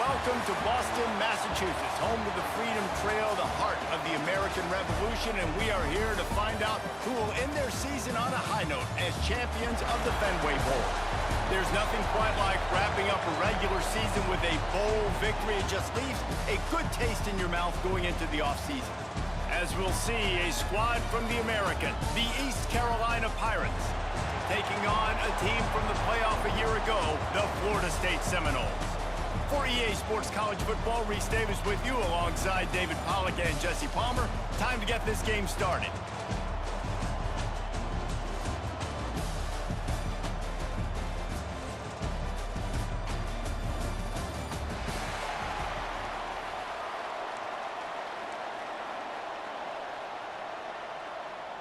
welcome to Boston, Massachusetts, home of the Freedom Trail, the heart of the American Revolution, and we are here to find out who will end their season on a high note as champions of the Fenway Bowl. There's nothing quite like wrapping up a regular season with a bowl victory. It just leaves a good taste in your mouth going into the offseason. As we'll see, a squad from the American, the East Carolina Pirates, taking on a team from the playoff a year ago, the Florida State Seminoles. For EA Sports College Football, Reese Davis with you alongside David Pollack and Jesse Palmer. Time to get this game started.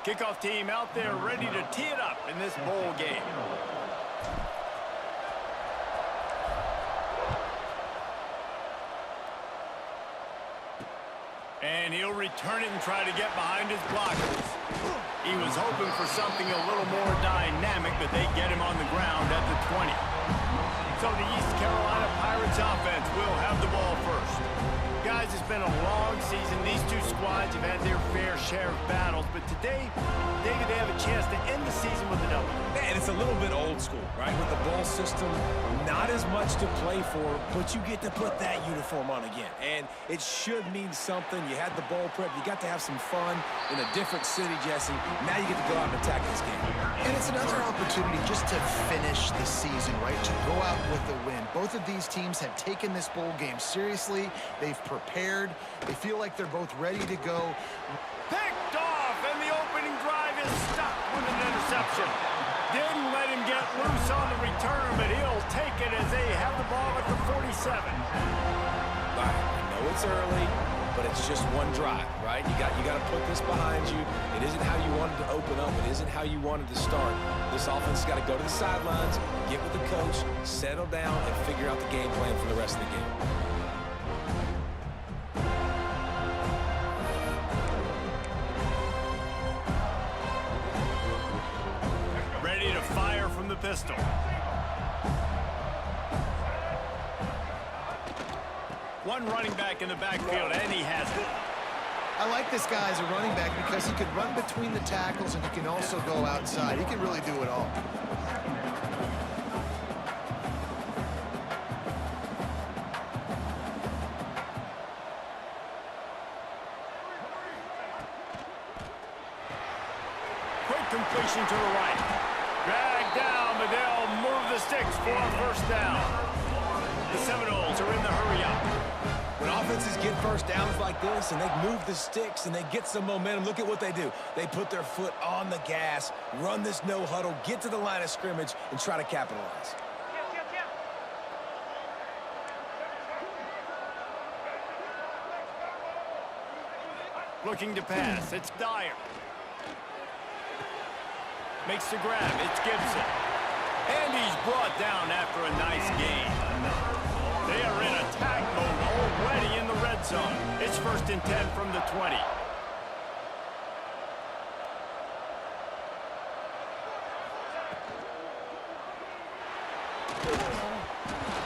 Kickoff team out there ready to tee it up in this bowl game. And he'll return it and try to get behind his blockers. He was hoping for something a little more dynamic, but they get him on the ground at the 20. So the East Carolina Pirates offense will have the ball first. Guys, it's been a long season. These two squads have had their fair share of battles, but today, David, they have a chance to end the season with a W. Man, it's a little bit old school, right? With the bowl system, not as much to play for, but you get to put that uniform on again. And it should mean something. You had the bowl prep. You got to have some fun in a different city, Jesse. Now you get to go out and attack this game. And it's another opportunity just to finish the season, right? To go out with a win. Both of these teams have taken this bowl game seriously. They've prepared. They feel like they're both ready to go. Picked off, and the opening drive is stopped with an interception. Didn't let him get loose on the return, but he'll take it as they have the ball at the 47. All right, I know it's early, but it's just one drive, right? You got to put this behind you. It isn't how you wanted to open up. It isn't how you wanted to start. This offense has got to go to the sidelines, get with the coach, settle down, and figure out the game plan for the rest of the game. Ready to fire from the pistol. One running back in the backfield, and he has it. I like this guy as a running back because he can run between the tackles and he can also go outside. He can really do it all. Quick completion to the right. Dragged down, but they'll move the sticks for a first down. The Seminoles are in the hurry-up. When offenses get first downs like this and they move the sticks and they get some momentum, look at what they do. They put their foot on the gas, run this no huddle, get to the line of scrimmage, and try to capitalize. Looking to pass. It's Dyer. Makes the grab. It's Gibson. And he's brought down after a nice gain. They are in attack mode already in the red zone. It's 1st and 10 from the 20.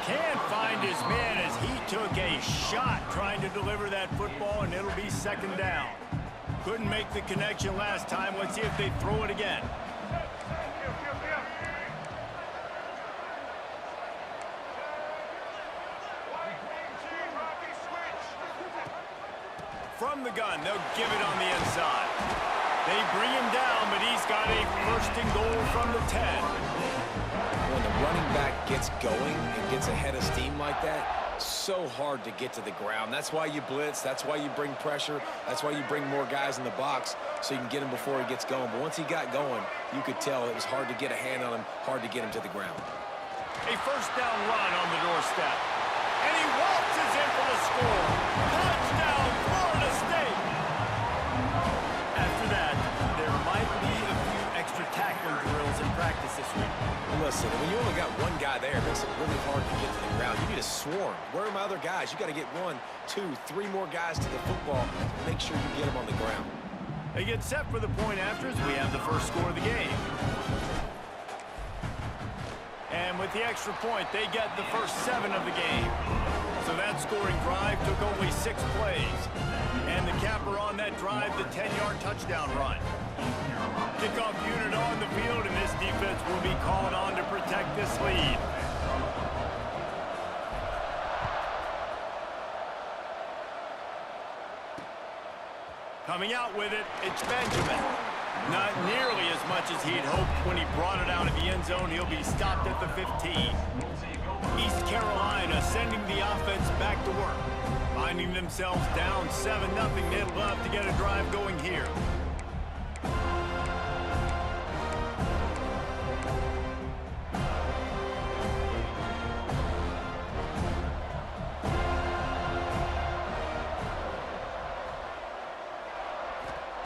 Can't find his man as he took a shot trying to deliver that football, and it'll be 2nd down. Couldn't make the connection last time. Let's see if they throw it again. From the gun, they'll give it on the inside. They bring him down, but he's got a 1st and goal from the 10. When the running back gets going and gets ahead of steam like that, so hard to get to the ground. That's why you blitz. That's why you bring pressure. That's why you bring more guys in the box so you can get him before he gets going. But once he got going, you could tell it was hard to get a hand on him, hard to get him to the ground. A 1st down run on the doorstep. And he waltzes in for the score. Touchdown, Florida State. After that, there might be a few extra tackling drills in practice this week. Listen, when you only got one guy there, it makes it really hard to get to the ground. You need a swarm. Where are my other guys? You got to get 1, 2, 3 more guys to the football to make sure you get them on the ground. They get set for the point after as we have the first score of the game. And with the extra point, they get the first 7 of the game. So So that scoring drive took only 6 plays. And the capper on that drive, the 10-yard touchdown run. Kickoff unit on the field, and this defense will be called on to protect this lead. Coming out with it, it's Benjamin. Not nearly as much as he'd hoped when he brought it out of the end zone. He'll be stopped at the 15. East Carolina sending the offense back to work. Finding themselves down 7-0. They'd love to get a drive going here.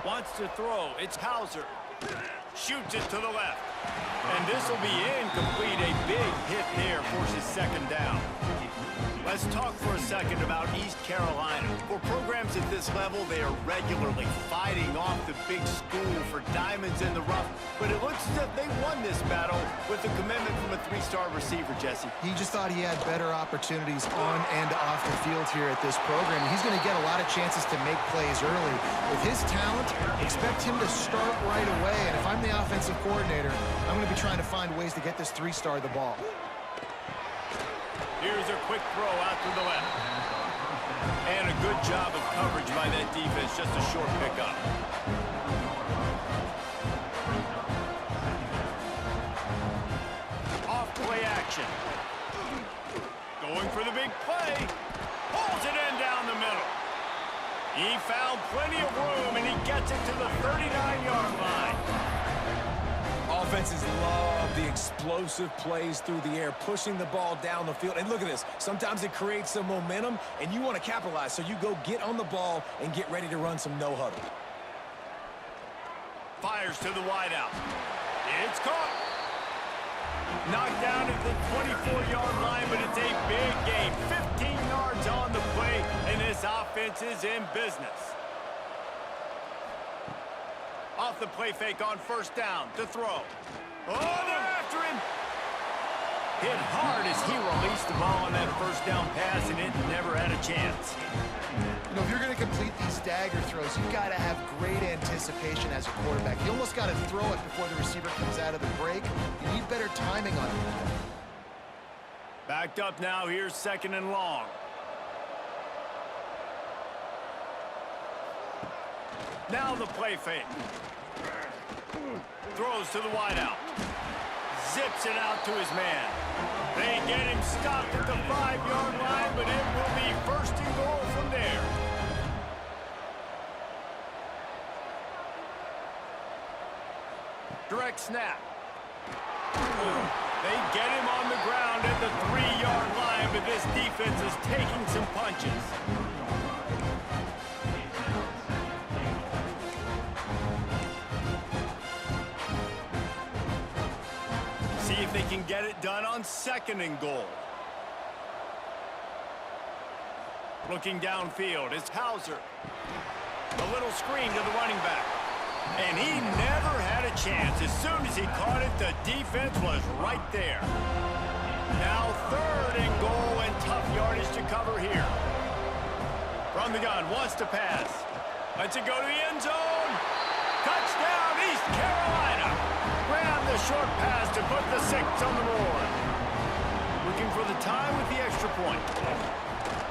Wants to throw. It's Hauser. Shoots it to the left. And this will be incomplete. A big hit there forces second down. Let's talk for a second about East Carolina. For programs at this level, they are regularly fighting off the big school for diamonds in the rough. But it looks as if they won this battle with a commitment from a 3-star receiver, Jesse. He just thought he had better opportunities on and off the field here at this program. He's going to get a lot of chances to make plays early. With his talent, expect him to start right away. And if I'm the offensive coordinator, I'm going to be trying to find ways to get this 3-star the ball. Here's a quick throw out to the left. And a good job of coverage by that defense. Just a short pickup. Off play action. Going for the big play. Pulls it in down the middle. He found plenty of room, and he gets it to the 39-yard line. Offenses love the explosive plays through the air, pushing the ball down the field. And look at this. Sometimes it creates some momentum, and you want to capitalize. So you go get on the ball and get ready to run some no-huddle. Fires to the wideout. It's caught. Knocked down at the 24-yard line, but it's a big gain. 15 yards on the play, and this offense is in business. Off the play fake on first down to throw. Oh, they're after him. Hit hard as he released the ball on that first down pass, and it never had a chance. You know, if you're going to complete these dagger throws, you've got to have great anticipation as a quarterback. You almost got to throw it before the receiver comes out of the break. You need better timing on it. Backed up now. Here's 2nd and long. Now the play fake. Throws to the wideout. Zips it out to his man. They get him stopped at the 5-yard line, but it will be 1st and goal from there. Direct snap. They get him on the ground at the 3-yard line, but this defense is taking some punches. See if they can get it done on 2nd and goal. Looking downfield, it's Hauser. A little screen to the running back. And he never had a chance. As soon as he caught it, the defense was right there. Now 3rd and goal, and tough yardage to cover here. From the gun, wants to pass. Lets it go to the end zone. Touchdown, East Carolina. Grab the short pass to put the 6 on the board. Looking for the tie with the extra point.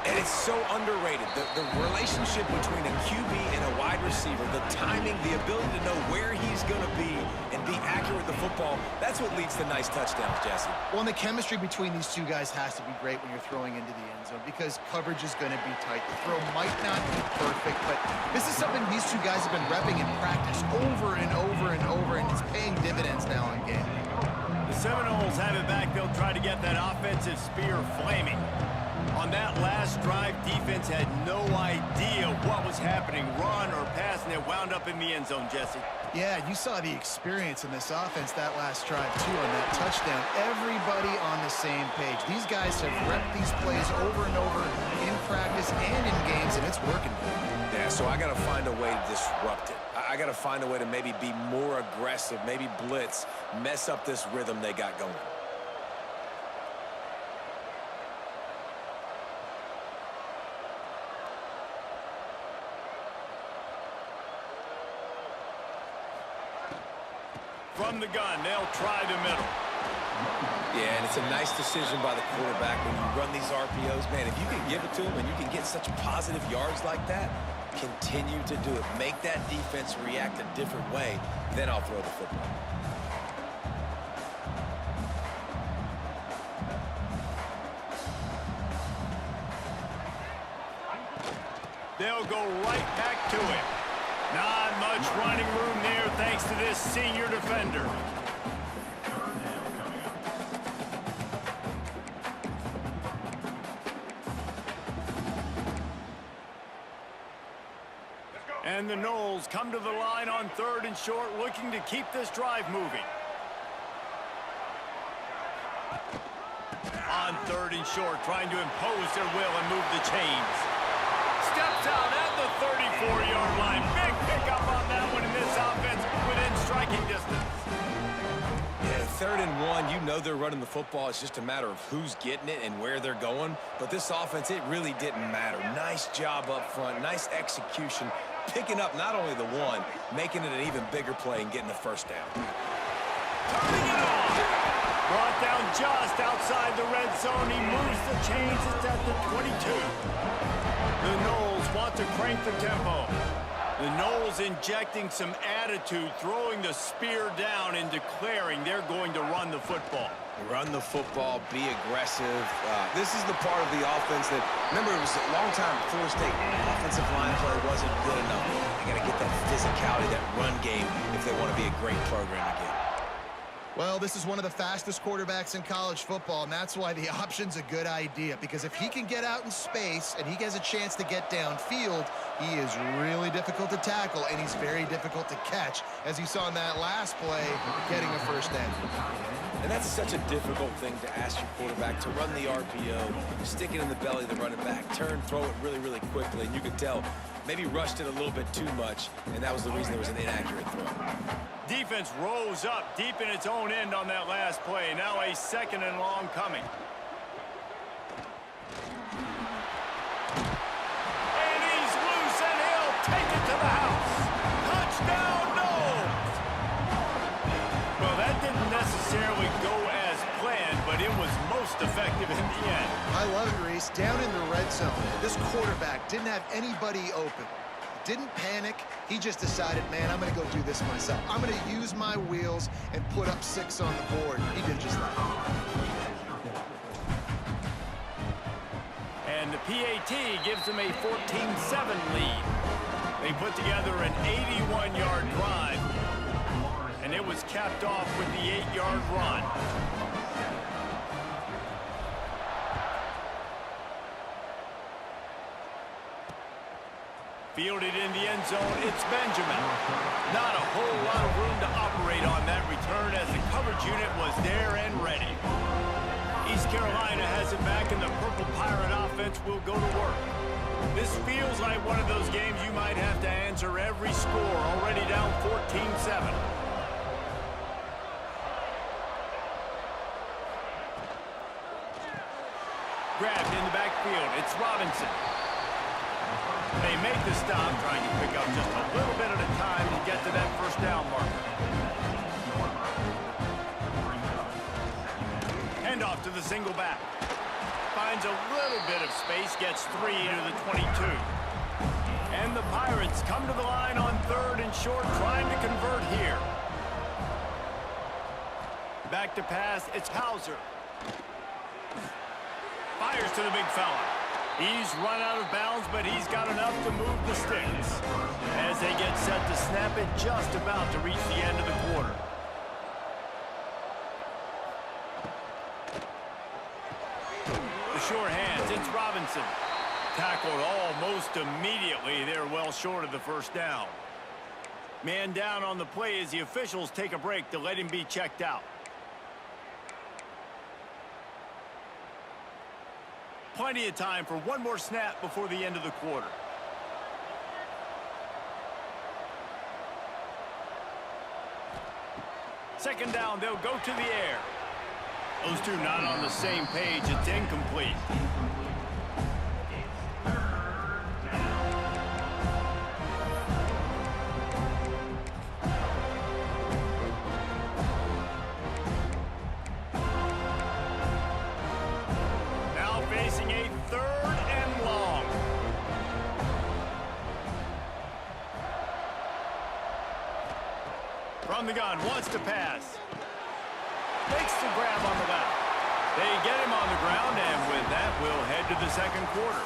And it's so underrated. The relationship between a QB and a wide receiver, the timing, the ability to know where he's going to be and be accurate with the football, that's what leads to nice touchdowns, Jesse. Well, and the chemistry between these two guys has to be great when you're throwing into the end zone because coverage is going to be tight. The throw might not be perfect, but this is something these two guys have been repping in practice over and over and over, and it's paying dividends now in game. The Seminoles have it back. They'll try to get that offensive spear flaming. On that last drive, defense had no idea what was happening, run or pass, and it wound up in the end zone, Jesse. Yeah, you saw the experience in this offense that last drive, too, on that touchdown. Everybody on the same page. These guys have repped these plays over and over in practice and in games, and it's working for them. Yeah, so I got to find a way to disrupt it. I got to find a way to maybe be more aggressive, maybe blitz, mess up this rhythm they got going. From the gun, they'll try the middle. Yeah, and it's a nice decision by the quarterback when you run these RPOs. Man, if you can give it to him and you can get such positive yards like that, continue to do it. Make that defense react a different way, then I'll throw the football. They'll go right back to it. Not much running room there thanks to this senior defender. And the Noles come to the line on 3rd and short, looking to keep this drive moving. On 3rd and short, trying to impose their will and move the chains. Steps out at the 34-yard line. Big pickup on that one in this offense within striking distance. Yeah, 3rd and 1, you know they're running the football. It's just a matter of who's getting it and where they're going. But this offense, it really didn't matter. Nice job up front, nice execution, picking up not only the one, making it an even bigger play and getting the first down. Turning it on. Brought down just outside the red zone. He moves the chains. It's at the 22. The Noles want to crank the tempo. The Noles injecting some attitude, throwing the spear down and declaring they're going to run the football. Run the football, be aggressive. This is the part of the offense that, remember, it was a long time before State offensive line play wasn't good enough. They got to get that physicality, that run game, if they want to be a great program again. Well, this is one of the fastest quarterbacks in college football, and that's why the option's a good idea, because if he can get out in space and he has a chance to get downfield, he is really difficult to tackle, and he's very difficult to catch, as you saw in that last play, getting a first down. And that's such a difficult thing to ask your quarterback, to run the RPO, stick it in the belly of the running back, turn, throw it really, really quickly, and you could tell maybe rushed it a little bit too much, and that was the reason there was an inaccurate throw. Defense rose up deep in its own end on that last play. Now a 2nd and long coming. And he's loose, and he'll take it to the house. Touchdown, Noles! Well, that didn't necessarily go as planned, but it was most effective in the end. I love it, Reese. Down in the red zone, this quarterback didn't have anybody open. Didn't panic. He just decided, man, I'm going to go do this myself. I'm going to use my wheels and put up 6 on the board. He did just that. And the PAT gives them a 14-7 lead. They put together an 81-yard drive, and it was capped off with the 8-yard run. Fielded in the end zone, it's Benjamin. Not a whole lot of room to operate on that return as the coverage unit was there and ready. East Carolina has it back, and the Purple Pirate offense will go to work. This feels like one of those games you might have to answer every score, already down 14-7. Grabbed in the backfield, it's Robinson. They make the stop, trying to pick up just a little bit at a time to get to that first down marker. Handoff to the single back. Finds a little bit of space, gets 3 to the 22. And the Pirates come to the line on 3rd and short, trying to convert here. Back to pass, it's Hauser. Fires to the big fella. He's run out of bounds, but he's got enough to move the sticks as they get set to snap it, just about to reach the end of the quarter. The sure hands, it's Robinson. Tackled almost immediately. They're well short of the first down. Man down on the play as the officials take a break to let him be checked out. Plenty of time for one more snap before the end of the quarter. Second down, they'll go to the air. Those two not on the same page. It's incomplete. the gun, wants to pass. Makes the grab on the left. They get him on the ground, and with that, we'll head to the second quarter.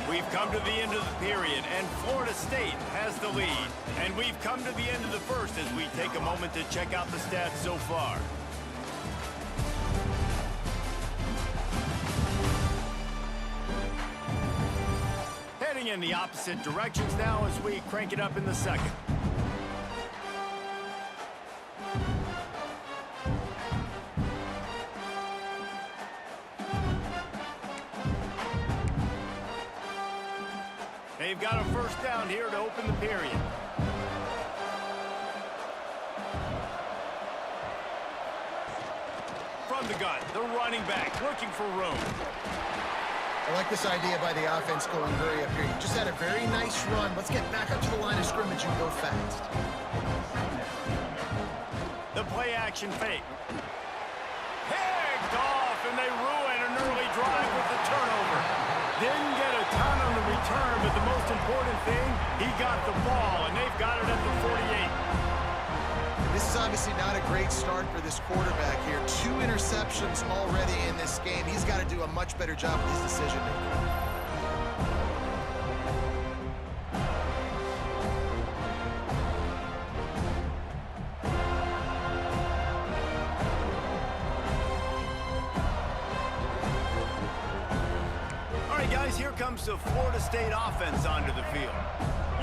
We've come to the end of the period, and Florida State has the lead. And we've come to the end of the first as we take a moment to check out the stats so far. Heading in the opposite directions now as we crank it up in the second. They've got a first down here to open the period. From the gun, the running back looking for room. I like this idea by the offense going very up here. You just had a very nice run. Let's get back up to the line of scrimmage and go fast. The play action fake. Picked off, and they ruin an early drive with the turnover. Didn't get a ton on the return, but the most important thing, he got the ball, and they've got it at the 48. This is obviously not a great start for this quarterback here. 2 interceptions already in this game. He's got to do a much better job with his decision-making. Guys, here comes the Florida State offense onto the field.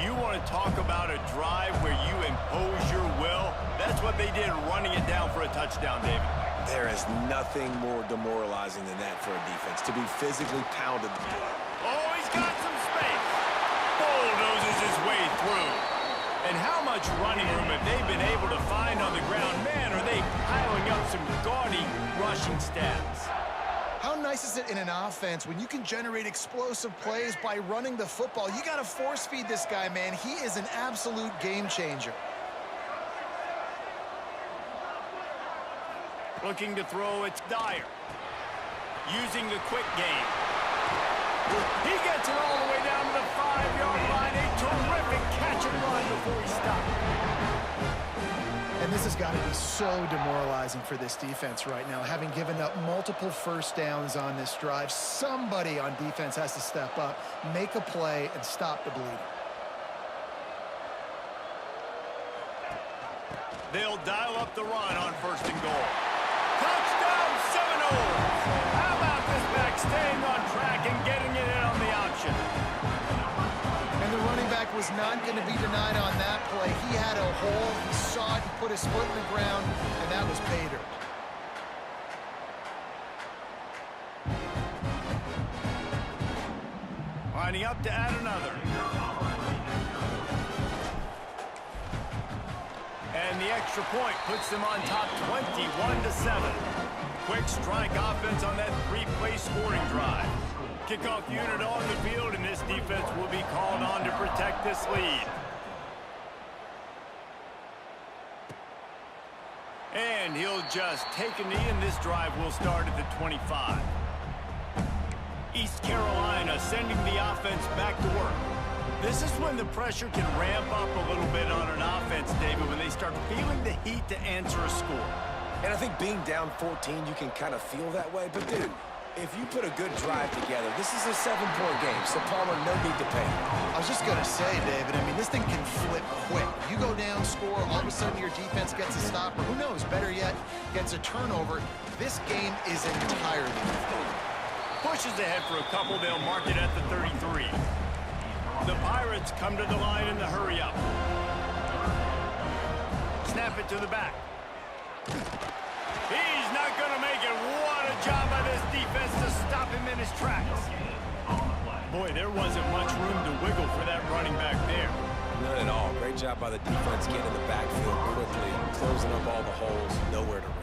You want to talk about a drive where you impose your will? That's what they did, running it down for a touchdown, David. There is nothing more demoralizing than that for a defense, to be physically pounded. Oh, he's got some space. Bulldozes his way through. And how much running room have they been able to find on the ground? Man, are they piling up some gaudy rushing stats. How nice is it in an offense when you can generate explosive plays by running the football? You got to force feed this guy, man. He is an absolute game changer. Looking to throw, it's Dyer. Using the quick game. He gets it all the way down to the 5-yard line. A terrific catch and run before he stopped. And this has got to be so demoralizing for this defense right now, having given up multiple first downs on this drive. Somebody on defense has to step up, make a play, and stop the bleeding. They'll dial up the run on 1st and goal. Touchdown, Seminoles! How about this back staying on track and getting it in on the option? And the running back was not going to be denied on that play. He had a hole, he saw it, he put his foot in the ground, and that was Bader. Lining up to add another. And the extra point puts them on top 21-7. Quick strike offense on that 3-play scoring drive. Kickoff unit on the field, and this defense will be called on to protect this lead. And he'll just take a knee, and this drive will start at the 25. East Carolina sending the offense back to work. This is when the pressure can ramp up a little bit on an offense, David, when they start feeling the heat to answer a score. And I think being down 14, you can kind of feel that way. But, dude, if you put a good drive together, this is a 7-point game, so Palmer, no need to pay. I was just going to say, David, I mean, this thing can flip quick. You go down, score, all of a sudden your defense gets a stop, or who knows, better yet, gets a turnover. This game is entirely different. Pushes ahead for a couple, they'll mark it at the 33. The Pirates come to the line in the hurry-up. Snap it to the back. He's not going to make it. What a job by this defense to stop him in his tracks. Boy, there wasn't much room to wiggle for that running back there. None at all. Great job by the defense getting in the backfield quickly, closing up all the holes, nowhere to run.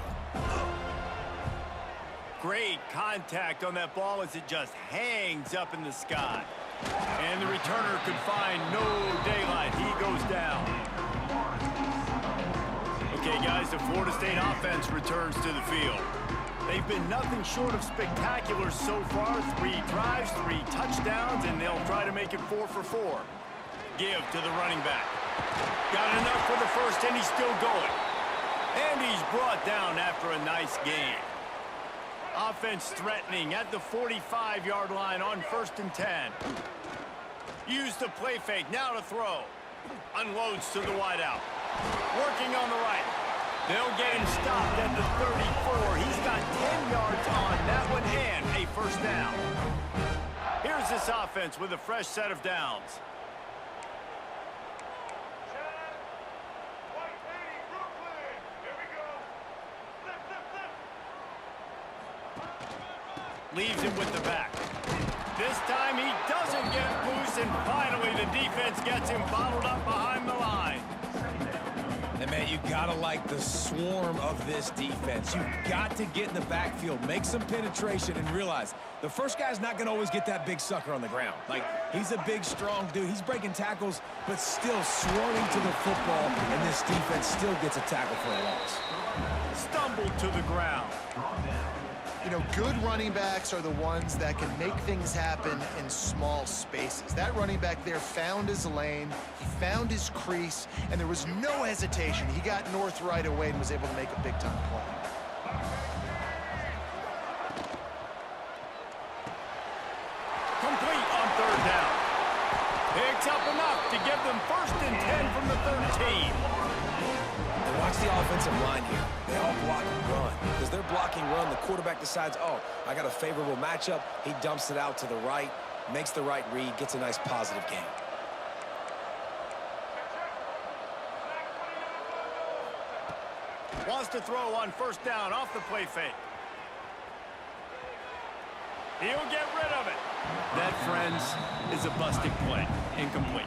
Great contact on that ball as it just hangs up in the sky. And the returner could find no daylight. He goes down. Okay, guys, the Florida State offense returns to the field. They've been nothing short of spectacular so far. 3 drives, 3 touchdowns, and they'll try to make it 4 for 4. Give to the running back. Got enough for the first, and he's still going. And he's brought down after a nice gain. Offense threatening at the 45-yard line on 1st and 10. Use the play fake, now to throw. Unloads to the wideout. Working on the right. They'll get him stopped at the 34. He's got 10 yards on that one and a first down. Here's this offense with a fresh set of downs. Leaves him with the back. This time he doesn't get loose, and finally the defense gets him bottled up behind the line. And, man, you got to like the swarm of this defense. You've got to get in the backfield, make some penetration, and realize the first guy's not going to always get that big sucker on the ground. Like, he's a big, strong dude. He's breaking tackles, but still swarming to the football, and this defense still gets a tackle for a loss. Stumbled to the ground. You know, good running backs are the ones that can make things happen in small spaces. That running back there found his lane, he found his crease, and there was no hesitation. He got north right away and was able to make a big-time play. Complete on 3rd down. Picks up enough to give them 1st and 10 from the 13. And watch the offensive line here. They all block and run. Because they're blocking run, the quarterback decides, oh, I got a favorable matchup. He dumps it out to the right, makes the right read, gets a nice positive gain. Wants to throw on 1st down off the play fake. He'll get rid of it. That, friends, is a busted play. Incomplete.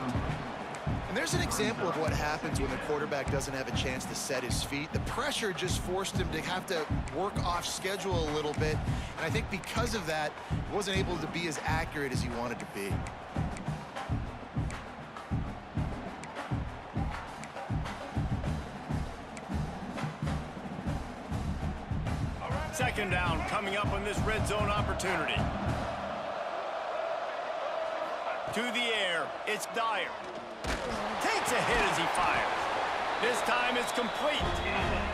And there's an example of what happens when the quarterback doesn't have a chance to set his feet. The pressure just forced him to have to work off schedule a little bit. And I think because of that, he wasn't able to be as accurate as he wanted to be. Second down coming up on this red zone opportunity. To the air, it's Dyer. Takes a hit as he fires. This time it's complete.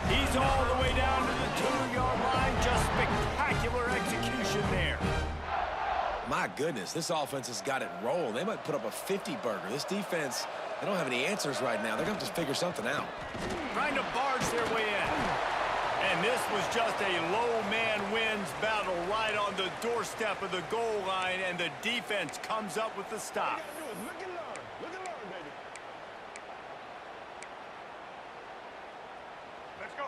He's all the way down to the 2-yard line. Just spectacular execution there. My goodness, this offense has got it rolling. They might put up a 50-burger. This defense, they don't have any answers right now. They're going to have to figure something out. Trying to barge their way in. And this was just a low man wins battle right on the doorstep of the goal line, and the defense comes up with the stop.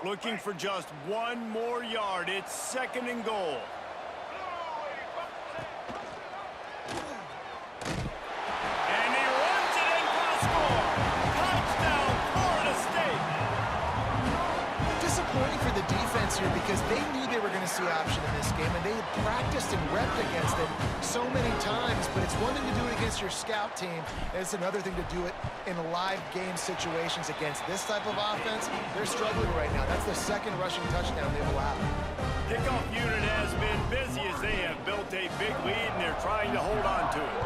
Looking for just one more yard. It's 2nd and goal. And he runs it in for the score. Touchdown, Florida State. Disappointing for the defense here because they knew they were going to see option in this game, and they had practiced and repped against it so many times. But it's one thing to do it against your scout team, and it's another thing to do it in live game situations against this type of offense. They're struggling right now. That's the 2nd rushing touchdown they've allowed. Kickoff unit has been busy as they have built a big lead, and they're trying to hold on to it.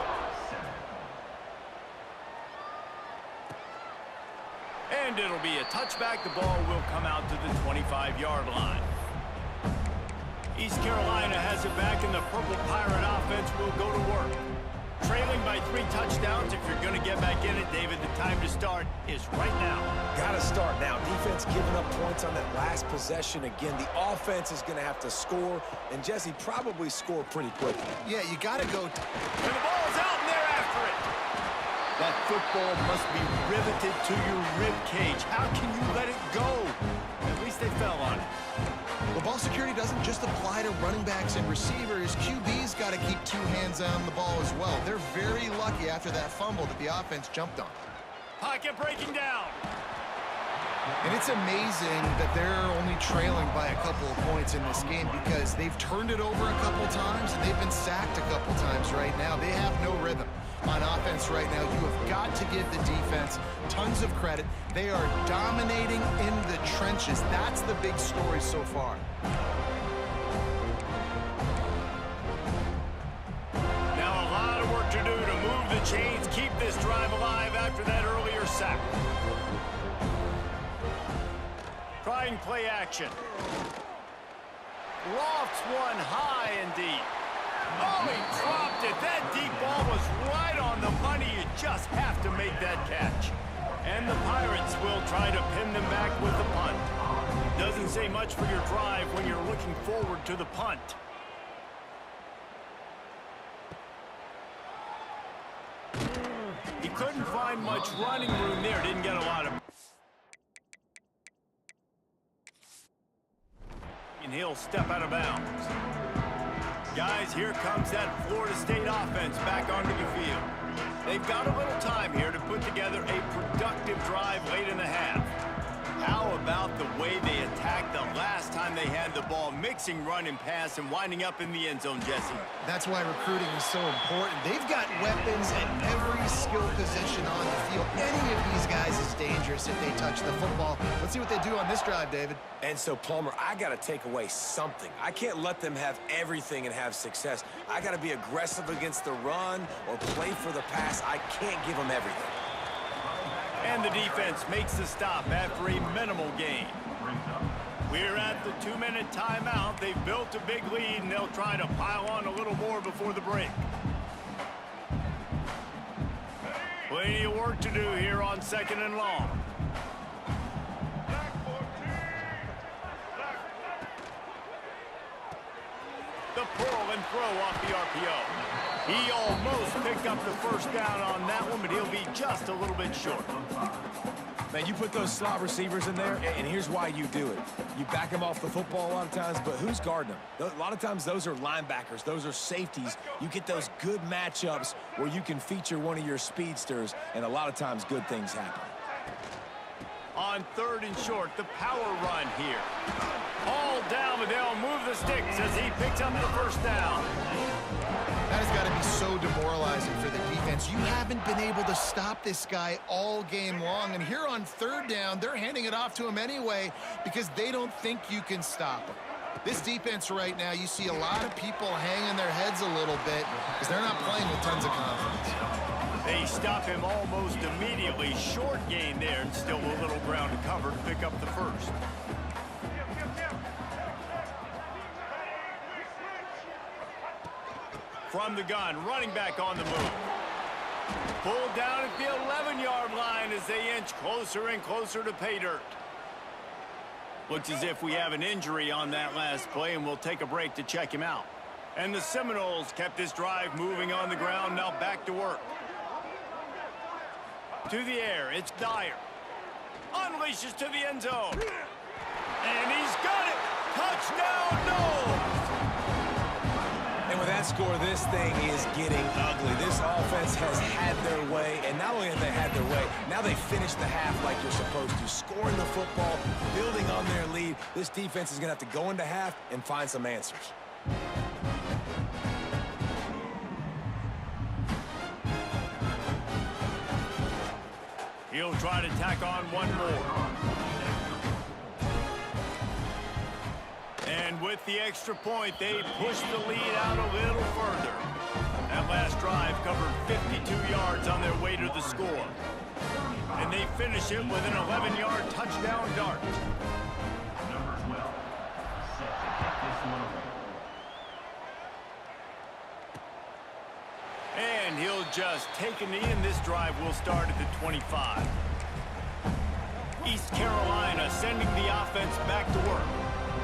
And it'll be a touchback. The ball will come out to the 25-yard line. East Carolina has it back, and the Purple Pirate offense will go to work. Trailing by 3 touchdowns. If you're going to get back in it, David, the time to start is right now. Got to start now. Defense giving up points on that last possession again. The offense is going to have to score, and Jesse probably score pretty quickly. Yeah, you got to go. And the ball's out, and they're after it. That football must be riveted to your rib cage. How can you let it go? At least they fell on it. Well, ball security doesn't just apply to running backs and receivers. QB's got to keep 2 hands on the ball as well. They're very lucky after that fumble that the offense jumped on. Pocket breaking down. And it's amazing that they're only trailing by a couple of points in this game because they've turned it over a couple times and they've been sacked a couple times right now. They have no rhythm on offense right now. You have got to give the defense tons of credit. They are dominating in the trenches. That's the big story so far. Now a lot of work to do to move the chains keep this drive alive after that earlier sack. Trying play action. Lofts one high and deep. Oh, he dropped it. That deep ball was right on the money. You just have to make that catch. And the Pirates will try to pin them back with the punt. Doesn't say much for your drive when you're looking forward to the punt. He couldn't find much running room there. Didn't get a lot of... And he'll step out of bounds. Guys, here comes that Florida State offense back onto the field. They've got a little time here to put together a productive drive late in the half. How about the way they attacked the last time they had the ball, mixing run and pass and winding up in the end zone, Jesse? That's why recruiting is so important. They've got weapons at every skill position on the field. Any of these guys is dangerous if they touch the football. Let's see what they do on this drive, David. And so, Palmer, I got to take away something. I can't let them have everything and have success. I got to be aggressive against the run or play for the pass. I can't give them everything. And the defense makes the stop after a minimal gain. We're at the 2-minute timeout. They've built a big lead, and they'll try to pile on a little more before the break. Plenty of work to do here on 2nd and long. The pull and throw off the RPO. He almost picked up the first down on that one, but he'll be just a little bit short. Man, you put those slot receivers in there, and here's why you do it. You back them off the football a lot of times, but who's guarding them? A lot of times those are linebackers. Those are safeties. You get those good matchups where you can feature one of your speedsters, and a lot of times good things happen. On 3rd and short, the power run here. All down, but they'll move the sticks as he picks up the first down. That has got to be so demoralizing for the defense. You haven't been able to stop this guy all game long, and here on 3rd down, they're handing it off to him anyway because they don't think you can stop him. This defense right now, you see a lot of people hanging their heads a little bit because they're not playing with tons of confidence. They stop him almost immediately. Short gain there, and still a little ground to cover to pick up the first. From the gun, running back on the move. Pulled down at the 11-yard line as they inch closer and closer to pay dirt. Looks as if we have an injury on that last play, and we'll take a break to check him out. And the Seminoles kept this drive moving on the ground, now back to work. To the air, it's Dyer. Unleashes to the end zone. And he's got it! Touchdown, Noles! And with that score, this thing is getting ugly. This offense has had their way, and not only have they had their way, now they finish the half like you're supposed to, scoring the football, building on their lead. This defense is going to have to go into half and find some answers. He'll try to tack on one more. And with the extra point, they push the lead out a little further. That last drive covered 52 yards on their way to the score. And they finish it with an 11-yard touchdown dart. And he'll just take a knee, and this drive will start at the 25. East Carolina sending the offense back to work.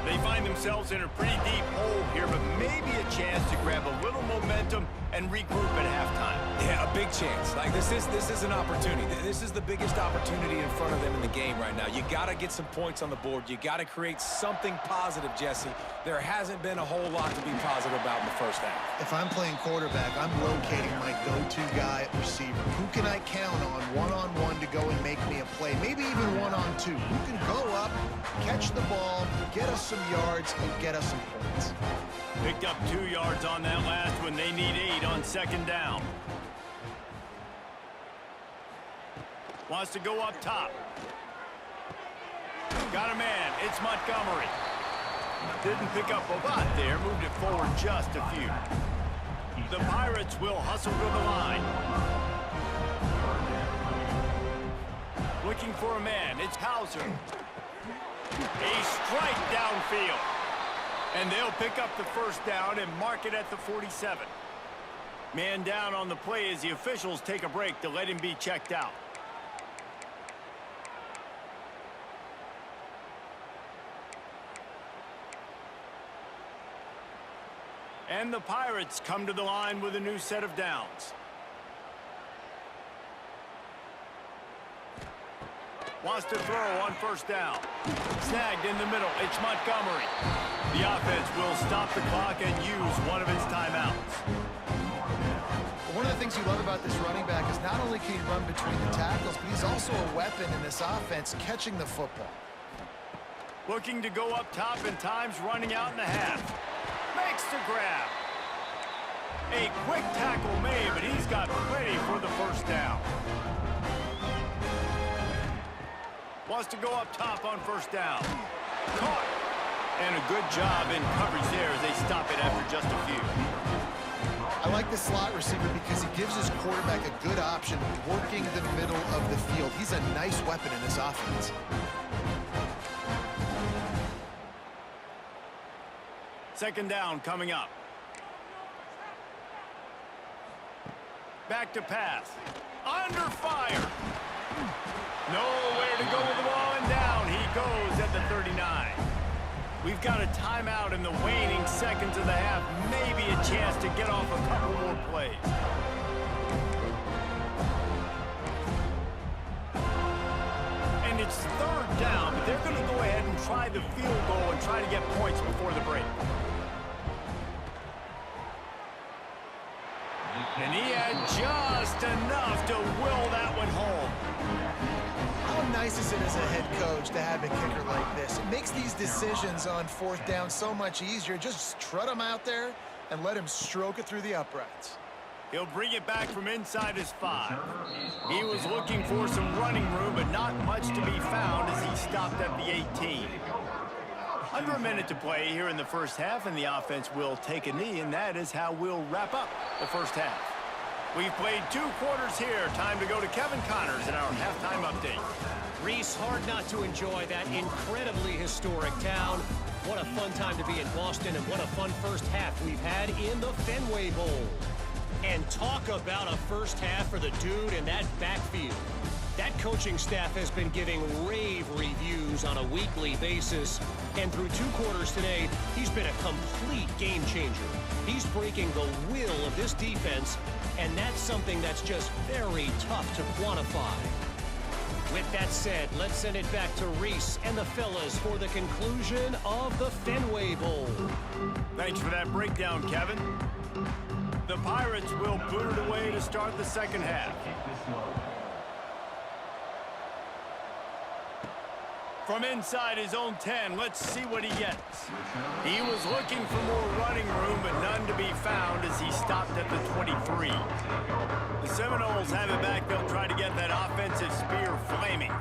They find themselves in a pretty deep hole here, but maybe a chance to grab a little momentum and regroup at halftime. Yeah, a big chance. Like, this is an opportunity. This is the biggest opportunity in front of them in the game right now. You got to get some points on the board. You got to create something positive, Jesse. There hasn't been a whole lot to be positive about in the first half. If I'm playing quarterback, I'm locating my go-to guy at receiver. Who can I count on one-on-one to go and make me a play? Maybe even one-on-two. Who can go up, catch the ball, get us some yards, and get us some points. Picked up 2 yards on that last one. They need 8 on 2nd down. Wants to go up top. Got a man. It's Montgomery. Didn't pick up a lot there. Moved it forward just a few. The Pirates will hustle to the line. Looking for a man. It's Hauser. A strike downfield. And they'll pick up the first down and mark it at the 47. Man down on the play as the officials take a break to let him be checked out. And the Pirates come to the line with a new set of downs. Wants to throw on first down. Snagged in the middle. It's Montgomery. The offense will stop the clock and use one of its timeouts. One of the things you love about this running back is not only can he run between the tackles, but he's also a weapon in this offense catching the football. Looking to go up top and times running out in the half. Makes the grab. A quick tackle made, but he's got plenty for the first down. Wants to go up top on first down. Caught. And a good job in coverage there as they stop it after just a few. I like the slot receiver because he gives his quarterback a good option working the middle of the field. He's a nice weapon in this offense. Second down coming up. Back to pass. Under fire. Nowhere to go with the ball, and down he goes at the 39. We've got a timeout in the waning seconds of the half. Maybe a chance to get off a couple more plays. And it's third down, but they're going to go ahead and try the field goal and try to get points before the break. And he had just enough to will that one home. How nice is it as a head coach to have a kicker like this? It makes these decisions on fourth down so much easier. Just trot him out there and let him stroke it through the uprights. He'll bring it back from inside his 5. He was looking for some running room, but not much to be found as he stopped at the 18. Under a minute to play here in the first half, and the offense will take a knee, and that is how we'll wrap up the first half. We've played 2 quarters here. Time to go to Kevin Connors in our halftime update. Reese, hard not to enjoy that incredibly historic town. What a fun time to be in Boston, and what a fun first half we've had in the Fenway Bowl. And talk about a first half for the dude in that backfield. That coaching staff has been giving rave reviews on a weekly basis. And through 2 quarters today, he's been a complete game changer. He's breaking the will of this defense, and that's something that's just very tough to quantify. With that said, let's send it back to Reese and the fellas for the conclusion of the Fenway Bowl. Thanks for that breakdown, Kevin. The Pirates will boot it away to start the second half. From inside his own 10, let's see what he gets. He was looking for more running room, but none to be found as he stopped at the 23. The Seminoles have it back. They'll try to get that offensive spear flaming.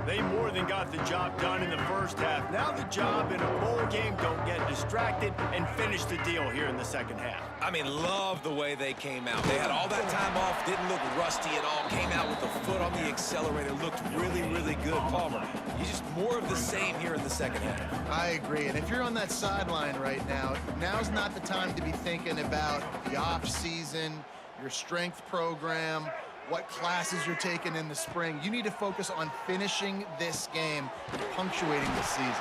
They more than got the job done in the first half. Now the job in a bowl game, don't get distracted and finish the deal here in the second half. I mean, love the way they came out. They had all that time off, didn't look rusty at all, came out with the foot on the accelerator, looked really, really good. Palmer, you just more of the same here in the second half. I agree, and if you're on that sideline right now, now's not the time to be thinking about the off-season, your strength program, what classes you're taking in the spring. You need to focus on finishing this game and punctuating the season.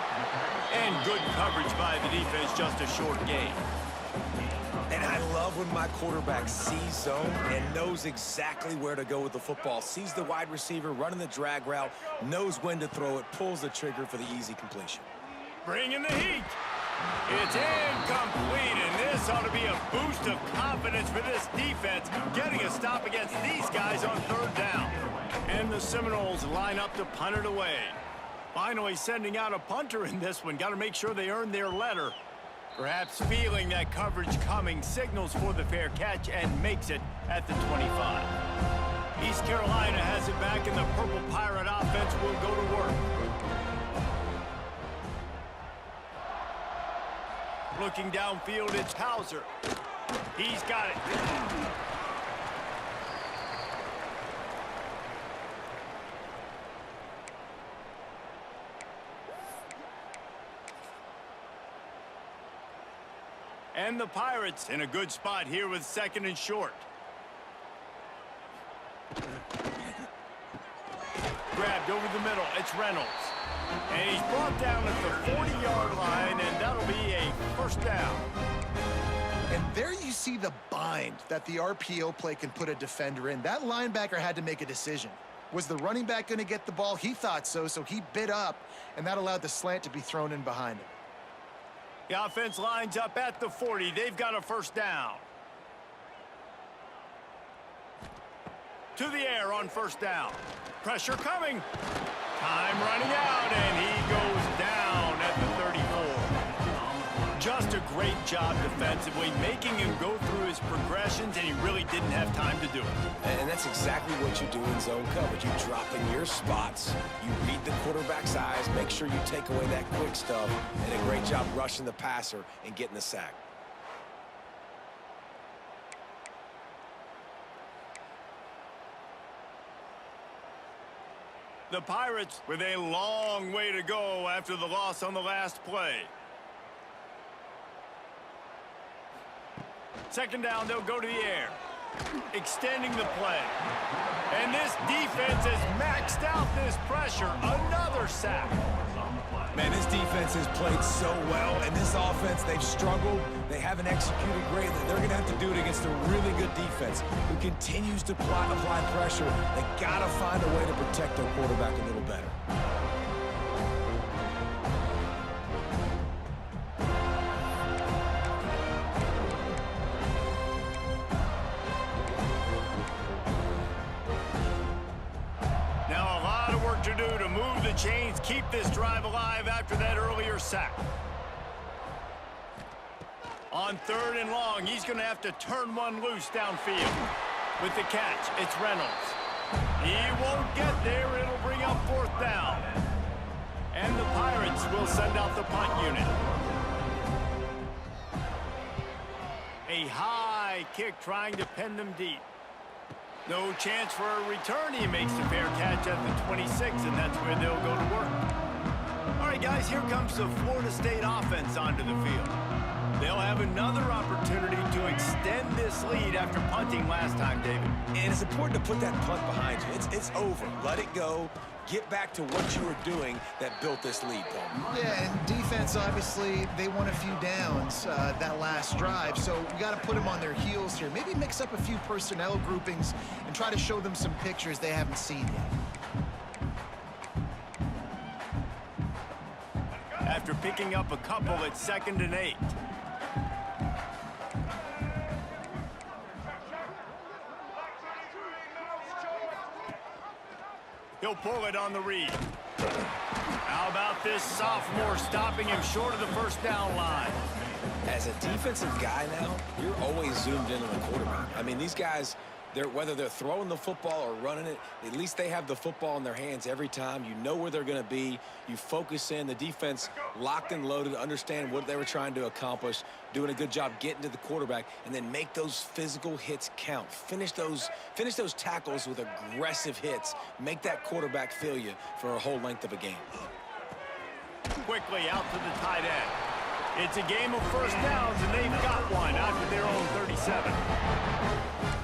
And good coverage by the defense, just a short game. And I love when my quarterback sees zone and knows exactly where to go with the football. Sees the wide receiver running the drag route, knows when to throw it, pulls the trigger for the easy completion. Bringing the heat. It's incomplete, and this ought to be a boost of confidence for this defense, getting a stop against these guys on third down. And the Seminoles line up to punt it away. Finally sending out a punter in this one. Got to make sure they earn their letter. Perhaps feeling that coverage coming, signals for the fair catch and makes it at the 25. East Carolina has it back, and the Purple Pirate offense will go to work. Looking downfield, it's Hauser. He's got it. And the Pirates in a good spot here with 2nd and short. Grabbed over the middle. It's Reynolds. And he's brought down at the 40-yard line, and that'll be a first down. And there you see the bind that the RPO play can put a defender in. That linebacker had to make a decision. Was the running back going to get the ball? He thought so, so he bit up, and that allowed the slant to be thrown in behind him. The offense lines up at the 40. They've got a first down. To the air on first down. Pressure coming. Time running out, and he goes down at the 34. Just a great job defensively, making him go through his progressions, and he really didn't have time to do it. And that's exactly what you do in zone coverage. You drop in your spots, you read the quarterback's eyes, make sure you take away that quick stuff, and a great job rushing the passer and getting the sack. The Pirates with a long way to go after the loss on the last play. 2nd down, they'll go to the air. Extending the play. And this defense has maxed out this pressure. Another sack. Man, this defense has played so well, and this offense, they've struggled. They haven't executed greatly. They're going to have to do it against a really good defense who continues to apply pressure. They got to find a way to protect their quarterback a little better. To do to move the chains, keep this drive alive after that earlier sack. On 3rd and long, he's going to have to turn one loose downfield. With the catch, it's Reynolds. He won't get there. It'll bring up 4th down. And the Pirates will send out the punt unit. A high kick trying to pin them deep. No chance for a return. He makes the fair catch at the 26, and that's where they'll go to work. All right, guys, here comes the Florida State offense onto the field. They'll have another opportunity to extend this lead after punting last time, David. And it's important to put that punt behind you. It's over. Let it go. Get back to what you were doing that built this lead, Paul. Yeah, and defense, obviously, they won a few downs that last drive, so we got to put them on their heels here. Maybe mix up a few personnel groupings and try to show them some pictures they haven't seen yet. After picking up a couple, it's 2nd and 8. He'll pull it on the read. How about this sophomore stopping him short of the first down line? As a defensive guy now, you're always zoomed in on the quarterback. I mean, these guys, whether they're throwing the football or running it, at least they have the football in their hands every time. You know where they're going to be. You focus in. The defense locked and loaded, understand what they were trying to accomplish, doing a good job getting to the quarterback, and then make those physical hits count. Finish those tackles with aggressive hits. Make that quarterback feel you for a whole length of a game. Quickly out to the tight end. It's a game of first downs, and they've got one out to their own 37.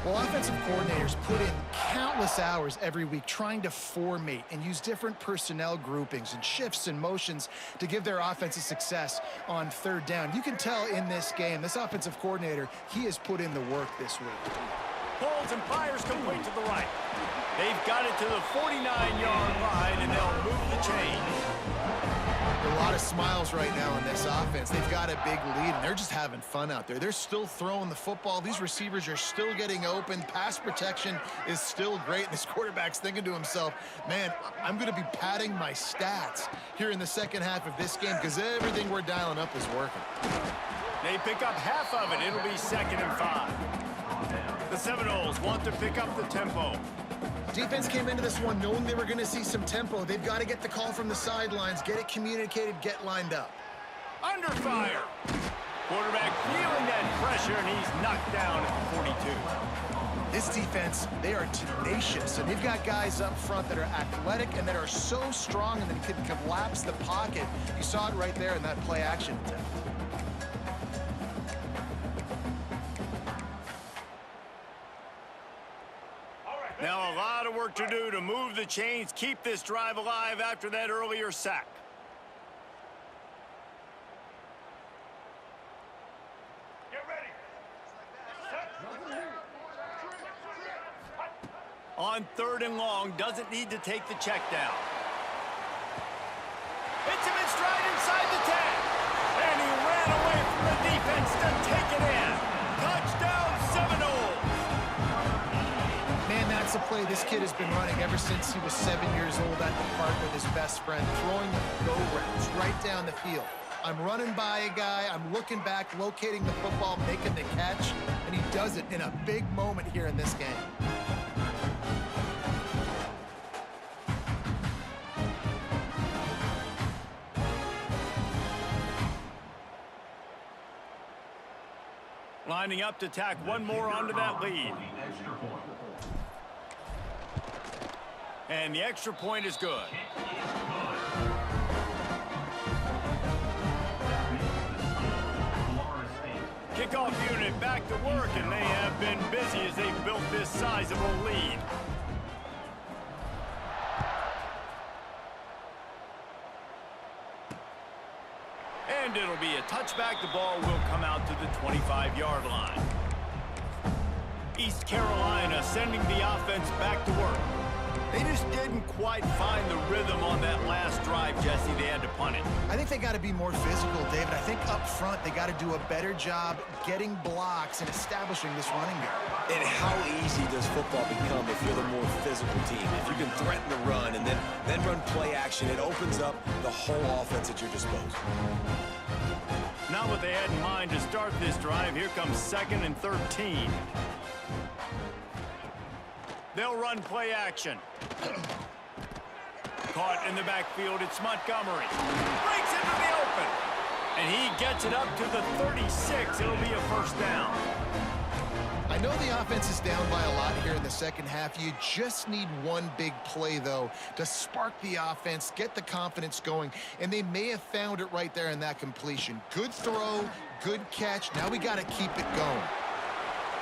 Well, offensive coordinators put in countless hours every week trying to formate and use different personnel groupings and shifts and motions to give their offensive success on 3rd down. You can tell in this game, this offensive coordinator, he has put in the work this week. Pulls and fires complete to the right. They've got it to the 49-yard line, and they'll move the chain. A lot of smiles right now in this offense. They've got a big lead, and they're just having fun out there. They're still throwing the football. These receivers are still getting open. Pass protection is still great. And this quarterback's thinking to himself, man, I'm going to be padding my stats here in the second half of this game because everything we're dialing up is working. They pick up half of it. It'll be 2nd and 5. The Seminoles want to pick up the tempo. Defense came into this one knowing they were going to see some tempo. They've got to get the call from the sidelines, get it communicated, get lined up. Under fire. Quarterback feeling that pressure, and he's knocked down at the 42. This defense, they are tenacious, and they've got guys up front that are athletic and that are so strong and that can collapse the pocket. You saw it right there in that play-action attempt. Now a lot of work to do to move the chains, keep this drive alive after that earlier sack. Get ready. On 3rd and long, doesn't need to take the check down. Hits him in stride inside the 10. And he ran away from the defense to take it in. Touchdown, Seminoles. Man, that's a play this kid has been running ever since he was 7 years old at the park with his best friend, throwing go routes right down the field. I'm running by a guy, I'm looking back, locating the football, making the catch, and he does it in a big moment here in this game. Lining up to tack one more onto that lead. And the extra point is good. Kickoff unit back to work, and they have been busy as they've built this sizable lead. And it'll be a touchback. The ball will come out to the 25-yard line. East Carolina sending the offense back to work. They just didn't quite find the rhythm on that last drive, Jesse. They had to punt it. I think they got to be more physical, David. I think up front they got to do a better job getting blocks and establishing this running game. And how easy does football become if you're the more physical team? If you can threaten the run and then run play action, it opens up the whole offense at your disposal. Not what they had in mind to start this drive. Here comes 2nd and 13. They'll run play action. Caught in the backfield, it's Montgomery. Breaks into the open. And he gets it up to the 36. It'll be a first down. I know the offense is down by a lot here in the second half. You just need one big play, though, to spark the offense, get the confidence going, and they may have found it right there in that completion. Good throw, good catch. Now we got to keep it going.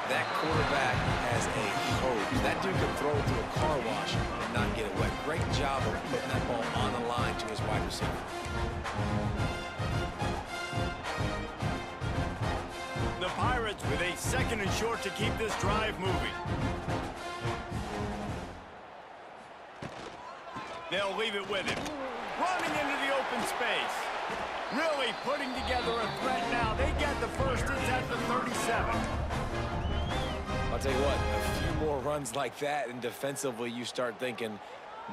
That quarterback has a hose. That dude can throw it through a car wash and not get it wet. Great job of putting that ball on the line to his wide receiver. The Pirates with a 2nd and short to keep this drive moving. They'll leave it with him. Running into the open space. Really putting together a threat now. They get the first. It's at the 37. I'll tell you what, a few more runs like that, and defensively you start thinking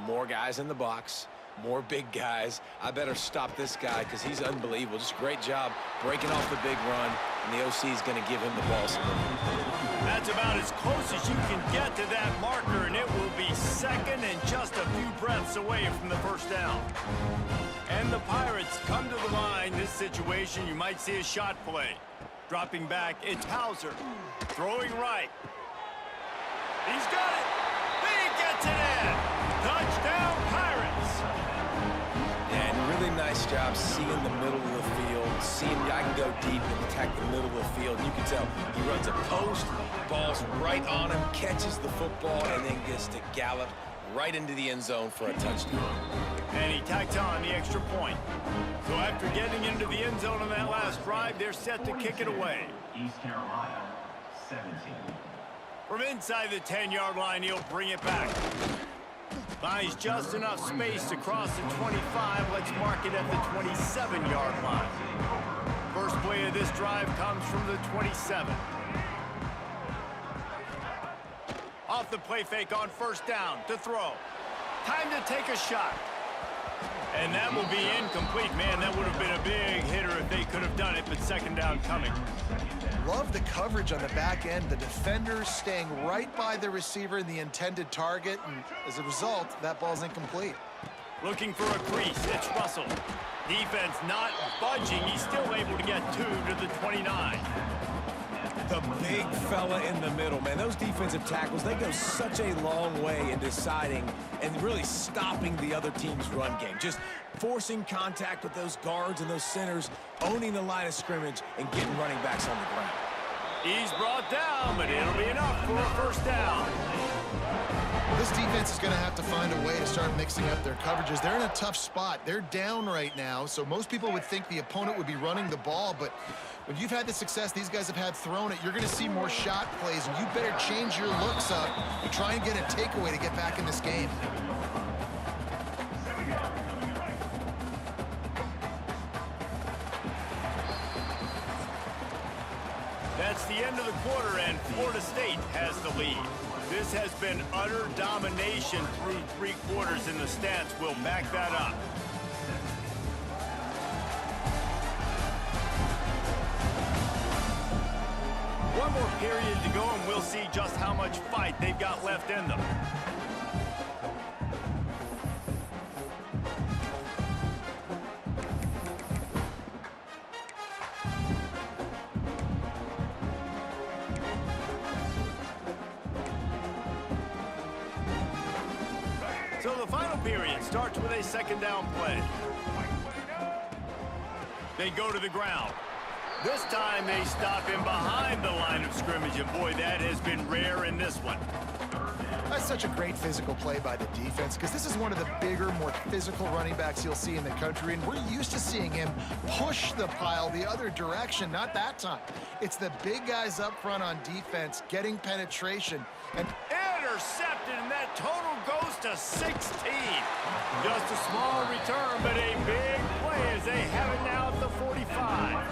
more guys in the box, more big guys. I better stop this guy because he's unbelievable. Just great job breaking off the big run, and the OC is going to give him the ball some more. That's about as close as you can get to that marker, and it will be 2nd and just a few breaths away from the first down. And the Pirates come to the line. This situation, you might see a shot play. Dropping back, it's Hauser. Throwing right. He's got it. He gets it in. Touchdown, Pirates. And really nice job seeing the middle of the field, seeing I can go deep and attack the middle of the field. You can tell he runs a post, ball's right on him, catches the football, and then gets to gallop right into the end zone for a touchdown. And he tacks on the extra point. So after getting into the end zone on that last drive, they're set to kick it away. East Carolina, 17. From inside the 10-yard line, he'll bring it back. Buys just enough space to cross the 25. Let's mark it at the 27-yard line. First play of this drive comes from the 27. Off the play fake on first down to throw. Time to take a shot. And that will be incomplete. Man, that would have been a big hitter if they could have done it, but 2nd down coming. Love the coverage on the back end. The defender staying right by the receiver in the intended target, and as a result, that ball's incomplete. Looking for a crease. It's Russell. Defense not budging. He's still able to get 2 to the 29. The big fella in the middle, man. Those defensive tackles, they go such a long way in deciding and really stopping the other team's run game. Just forcing contact with those guards and those centers, owning the line of scrimmage, and getting running backs on the ground. He's brought down, but it'll be enough for a first down. This defense is going to have to find a way to start mixing up their coverages. They're in a tough spot. They're down right now, so most people would think the opponent would be running the ball, but when you've had the success these guys have had throwing it, you're going to see more shot plays, and you better change your looks up to try and get a takeaway to get back in this game. That's the end of the quarter, and Florida State has the lead. This has been utter domination through 3 quarters, and the stats will back that up. One more period to go, and we'll see just how much fight they've got left in them. So the final period starts with a second down play. They go to the ground. This time they stop him behind the line of scrimmage, and boy, that has been rare in this one. That's such a great physical play by the defense, because this is one of the bigger, more physical running backs you'll see in the country, and we're used to seeing him push the pile the other direction. Not that time. It's the big guys up front on defense getting penetration. And intercepted, and that total goes to 16. Just a small return, but a big play as they have it now at the 45.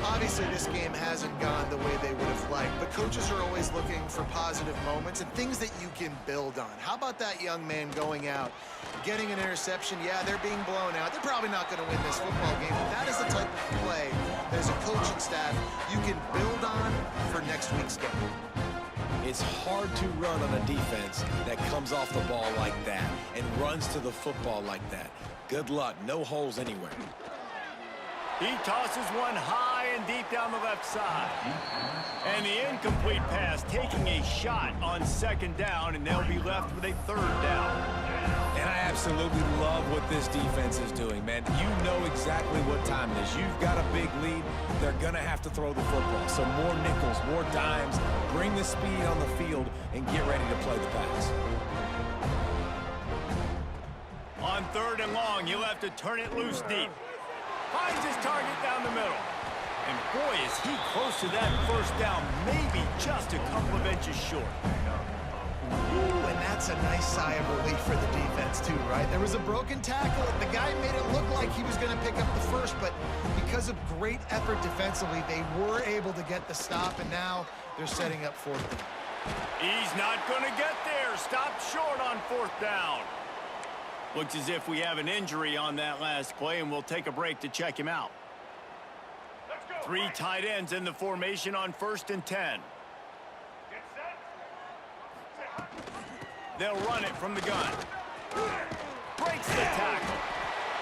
Obviously, this game hasn't gone the way they would have liked, but coaches are always looking for positive moments and things that you can build on. How about that young man going out, getting an interception? Yeah, they're being blown out. They're probably not going to win this football game, but that is the type of play as a coaching staff you can build on for next week's game. It's hard to run on a defense that comes off the ball like that and runs to the football like that. Good luck. No holes anywhere. He tosses one high and deep down the left side. And the incomplete pass taking a shot on second down, and they'll be left with a third down. And I absolutely love what this defense is doing, man. You know exactly what time it is. You've got a big lead. They're going to have to throw the football. So more nickels, more dimes. Bring the speed on the field and get ready to play the pass. On third and long, he'll have to turn it loose deep. Finds his target down the middle. And boy, is he close to that first down, maybe just a couple of inches short. Ooh, and that's a nice sigh of relief for the defense too, right? There was a broken tackle. The guy made it look like he was going to pick up the first, but because of great effort defensively, they were able to get the stop, and now they're setting up fourth down. He's not going to get there. Stopped short on fourth down. Looks as if we have an injury on that last play, and we'll take a break to check him out. 3 tight ends in the formation on 1st and 10. They'll run it from the gun. Breaks the tackle.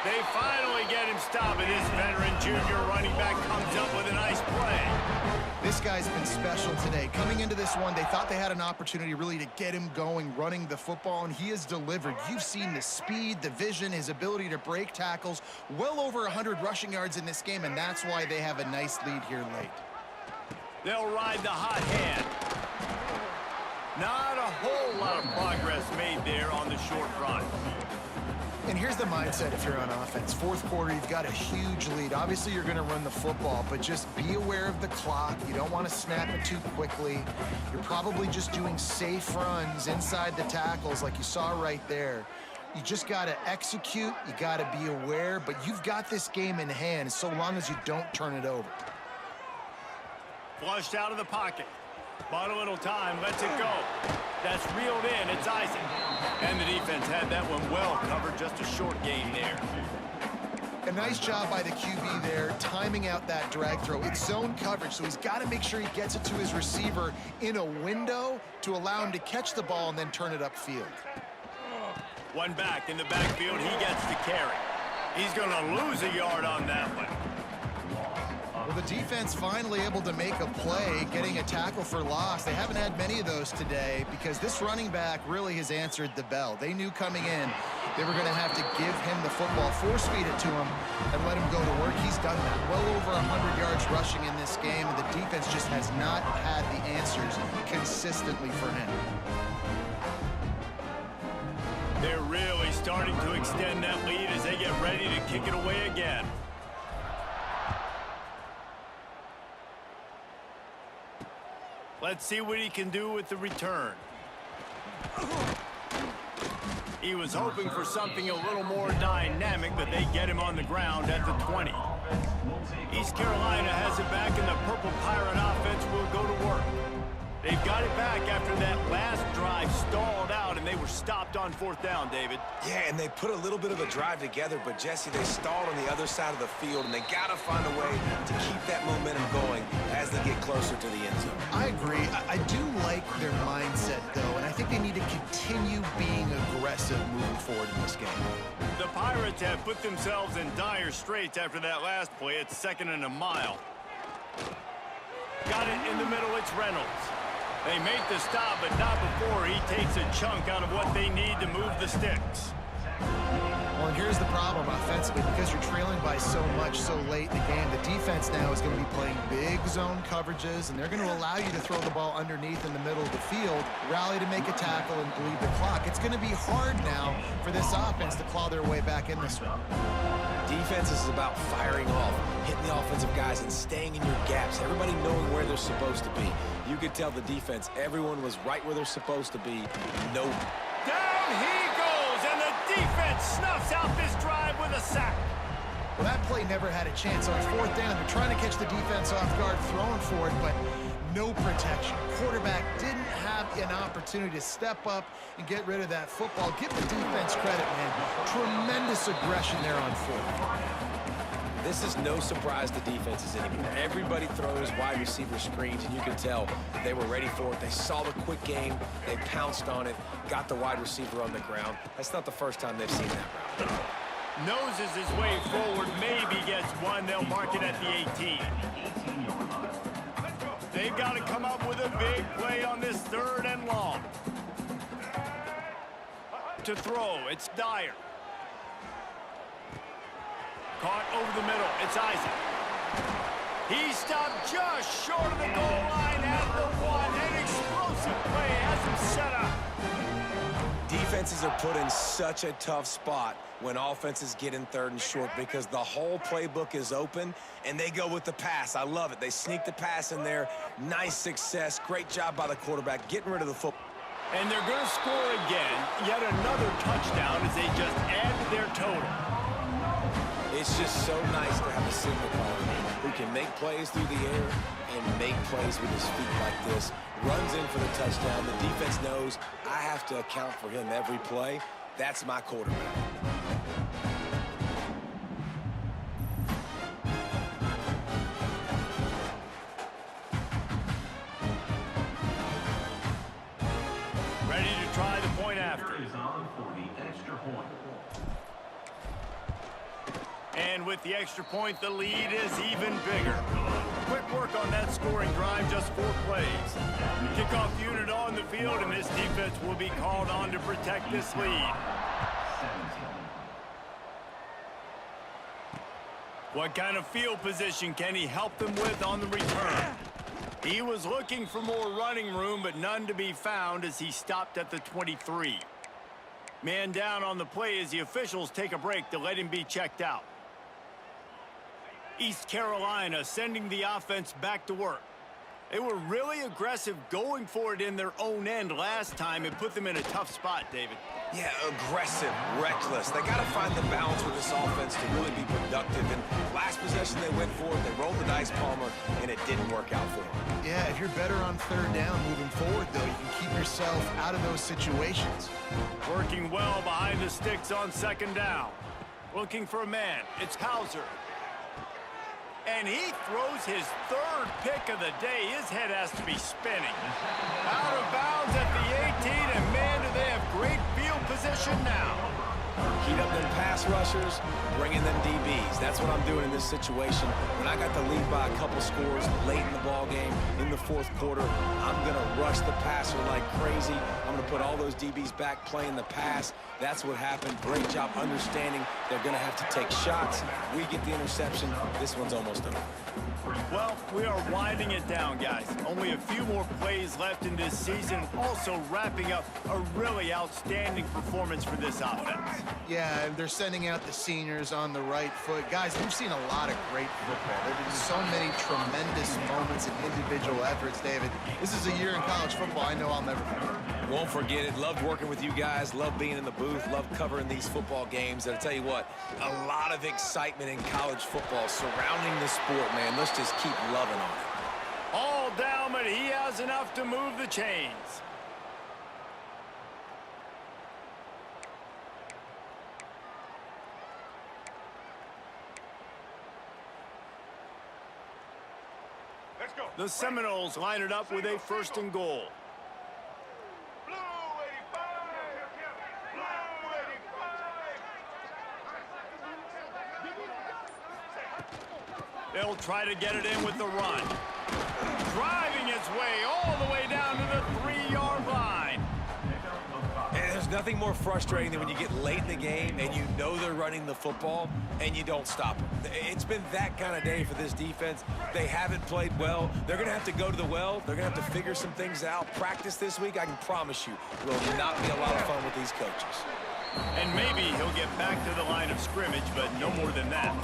They finally get him stopped, and this veteran junior running back comes up with a nice play. This guy's been special today. Coming into this one, they thought they had an opportunity really to get him going, running the football, and he has delivered. You've seen the speed, the vision, his ability to break tackles. Well over 100 rushing yards in this game, and that's why they have a nice lead here late. They'll ride the hot hand. Not a whole lot of progress made there on the short run. And here's the mindset if you're on offense. Fourth quarter, you've got a huge lead. Obviously, you're going to run the football, but just be aware of the clock. You don't want to snap it too quickly. You're probably just doing safe runs inside the tackles like you saw right there. You just got to execute. You got to be aware, but you've got this game in hand so long as you don't turn it over. Flushed out of the pocket. Bought a little time, lets it go. That's reeled in, it's Isaac. And the defense had that one well covered, just a short gain there. A nice job by the QB there, timing out that drag throw. It's zone coverage, so he's got to make sure he gets it to his receiver in a window to allow him to catch the ball and then turn it upfield. One back in the backfield, he gets the carry. He's going to lose a yard on that one. Well, the defense finally able to make a play, getting a tackle for loss. They haven't had many of those today because this running back really has answered the bell. They knew coming in they were going to have to give him the football, force feed it to him, and let him go to work. He's done that. Well over 100 yards rushing in this game, and the defense just has not had the answers consistently for him. They're really starting to extend that lead as they get ready to kick it away again. Let's see what he can do with the return. He was hoping for something a little more dynamic, but they get him on the ground at the 20. East Carolina has it back, and the Purple Pirate offense will go to work. They've got it back after that last drive stalled out, and they were stopped on 4th down, David. Yeah, and they put a little bit of a drive together, but, Jesse, they stalled on the other side of the field, and they got to find a way to keep that momentum going as they get closer to the end zone. I agree. I do like their mindset, though, and I think they need to continue being aggressive moving forward in this game. The Pirates have put themselves in dire straits after that last play. It's 2nd and a mile. Got it in the middle. It's Reynolds. They make the stop, but not before he takes a chunk out of what they need to move the sticks. Well, and here's the problem offensively. Because you're trailing by so much so late in the game, the defense now is going to be playing big zone coverages, and they're going to allow you to throw the ball underneath in the middle of the field, rally to make a tackle, and bleed the clock. It's going to be hard now for this offense to claw their way back in this one. Defense is about firing off, hitting the offensive guys, and staying in your gaps. Everybody knowing where they're supposed to be. You could tell the defense, everyone was right where they're supposed to be. Nope. Down he goes, and the defense snuffs out this drive with a sack. Well, that play never had a chance. On 4th down, they're trying to catch the defense off guard, throwing for it, but no protection. Quarterback didn't have an opportunity to step up and get rid of that football. Give the defense credit, man. Tremendous aggression there on 4th. This is no surprise to defenses anymore. Everybody throws wide receiver screens, and you can tell they were ready for it. They saw the quick game. They pounced on it, got the wide receiver on the ground. That's not the first time they've seen that route. Noses his way forward, maybe gets one. They'll mark it at the 18. They've got to come up with a big play on this 3rd and long. To throw, it's Dyer. Caught over the middle, it's Isaac. He stopped just short of the goal line at the 1. An explosive play has him set up. Defenses are put in such a tough spot when offenses get in 3rd and short because the whole playbook is open and they go with the pass. I love it. They sneak the pass in there. Nice success. Great job by the quarterback getting rid of the football. And they're going to score again. Yet another touchdown as they just add to their total. It's just so nice to have a signal caller who can make plays through the air and make plays with his feet like this. Runs in for the touchdown. The defense knows I have to account for him every play. That's my quarterback. Ready to try the point after. Is on for the extra point. And with the extra point, the lead is even bigger. Quick work on that scoring drive, just 4 plays. Kickoff unit on the field, and this defense will be called on to protect this lead. What kind of field position can he help them with on the return? He was looking for more running room, but none to be found as he stopped at the 23. Man down on the play as the officials take a break to let him be checked out. East Carolina sending the offense back to work. They were really aggressive going for it in their own end last time and put them in a tough spot, David. Yeah, aggressive, reckless. They got to find the balance with this offense to really be productive. And last possession they went for it, they rolled the dice, Palmer, and it didn't work out for them. Yeah, if you're better on 3rd down moving forward, though, you can keep yourself out of those situations. Working well behind the sticks on 2nd down. Looking for a man. It's Hauser. And he throws his 3rd pick of the day. His head has to be spinning. Out of bounds at the 18, and man, do they have great field position now. Heat up them pass rushers, bring in them DBs. That's what I'm doing in this situation. When I got the lead by a couple scores late in the ball game, in the 4th quarter, I'm going to rush the passer like crazy. I'm going to put all those DBs back playing the pass. That's what happened. Great job understanding they're going to have to take shots. We get the interception. This one's almost over. Well, We are winding it down, guys. Only a few more plays left in this season. Also wrapping up a really outstanding performance for this offense. Yeah, and they're sending out the seniors on the right foot. Guys, we've seen a lot of great football. There have been so many tremendous moments and individual efforts, David. This is a year in college football I know I'll never forget. Won't forget it. Loved working with you guys. Loved being in the booth. Loved covering these football games. And I tell you what, a lot of excitement in college football surrounding the sport, man. Let's just keep loving on it. All down, but he has enough to move the chains. Let's go. The Seminoles line it up with a 1st and goal. Blue 85. Blue 85. They'll try to get it in with the run. Driving its way all the way down to the 3-yard line. And there's nothing more frustrating than when you get late in the game and you know they're running the football and you don't stop them. It's been that kind of day for this defense. They haven't played well. They're going to have to go to the well. They're going to have to figure some things out. Practice this week, I can promise you, will not be a lot of fun with these coaches. And maybe he'll get back to the line of scrimmage, but no more than that.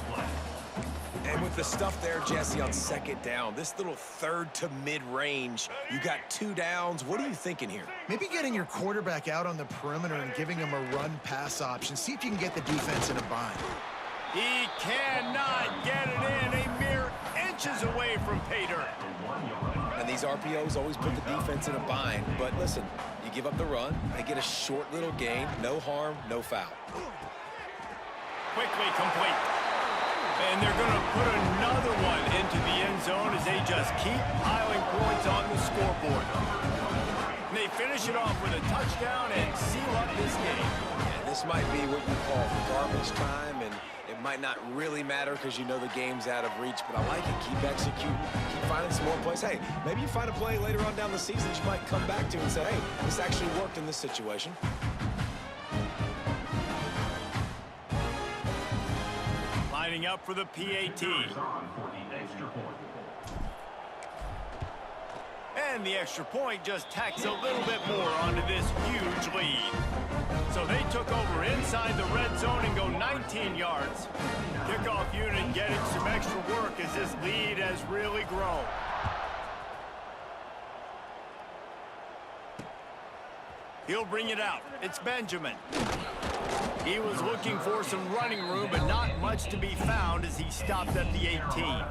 And with the stuff there, Jesse, on 2nd down, this little 3rd to mid-range, you got 2 downs. What are you thinking here? Maybe getting your quarterback out on the perimeter and giving him a run-pass option. See if you can get the defense in a bind. He cannot get it in, a mere inches away from pay dirt. And these RPOs always put the defense in a bind. But listen, you give up the run, they get a short little gain, no harm, no foul. Quickly complete. And they're going to put another one into the end zone as they just keep piling points on the scoreboard. And they finish it off with a touchdown and seal up this game. And this might be what you call garbage time, and it might not really matter because you know the game's out of reach, but I like it. Keep executing. Keep finding some more plays. Hey, maybe you find a play later on down the season that you might come back to and say, hey, this actually worked in this situation. Lining up for the PAT. And the extra point just tacks a little bit more onto this huge lead. So they took over inside the red zone and go 19 yards. Kickoff unit getting some extra work as this lead has really grown. He'll bring it out. It's Benjamin. He was looking for some running room, but not much to be found as he stopped at the 18.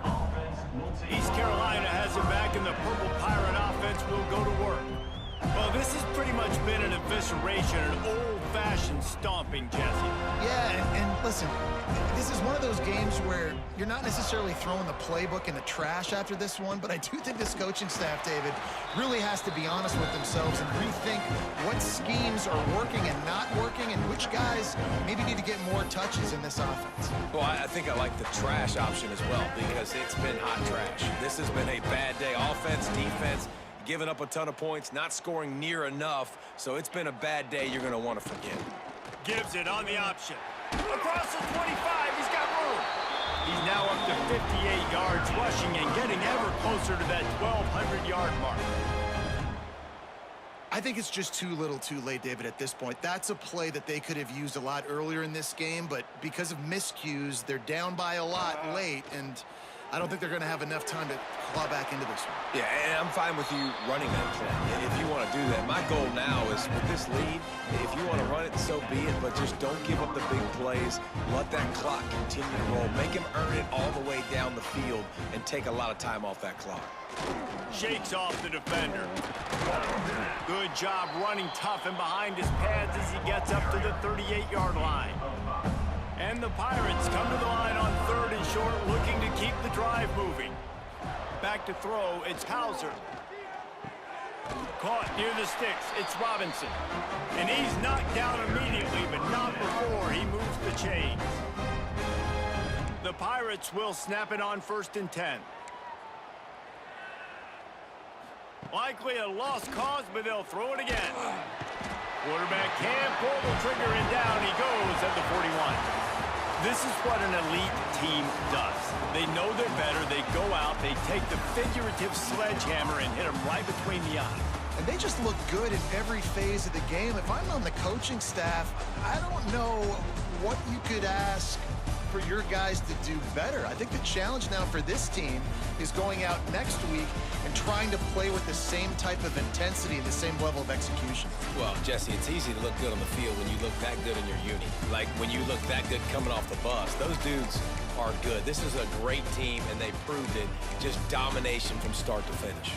East Carolina has him back, and the Purple Pirate offense will go to work. Well, this has pretty much been an evisceration, an old-fashioned stomping, Jesse. Yeah, and listen, this is one of those games where you're not necessarily throwing the playbook in the trash after this one, but I do think this coaching staff, David, really has to be honest with themselves and rethink what schemes are working and not working and which guys maybe need to get more touches in this offense. Well, I think I like the trash option as well because it's been hot trash. This has been a bad day. Offense, defense, giving up a ton of points, not scoring near enough. So it's been a bad day you're going to want to forget. Gives it on the option. Across the 25, he's got room. He's now up to 58 yards rushing and getting ever closer to that 1,200-yard mark. I think it's just too little too late, David, at this point. That's a play that they could have used a lot earlier in this game, but because of miscues, they're down by a lot late, and I don't think they're going to have enough time to claw back into this one. Yeah, and I'm fine with you running that play. And if you want to do that, my goal now is with this lead, if you want to run it, so be it, but just don't give up the big plays. Let that clock continue to roll. Make him earn it all the way down the field and take a lot of time off that clock. Shakes off the defender. Good job running tough and behind his pads as he gets up to the 38-yard line. And the Pirates come to the line on 3rd and short, looking to keep the drive moving. Back to throw, it's Hauser. Caught near the sticks, it's Robinson. And he's knocked down immediately, but not before he moves the chains. The Pirates will snap it on 1st and 10. Likely a lost cause, but they'll throw it again. Quarterback can't pull the trigger, and down he goes at the 41. This is what an elite team does. They know they're better. They go out, they take the figurative sledgehammer and hit them right between the eyes. And they just look good in every phase of the game. If I'm on the coaching staff, I don't know what you could ask for your guys to do better. I think the challenge now for this team is going out next week and trying to play with the same type of intensity and the same level of execution. Well, Jesse, it's easy to look good on the field when you look that good in your uni. Like when you look that good coming off the bus. Those dudes are good. This is a great team, and they proved it. Just domination from start to finish.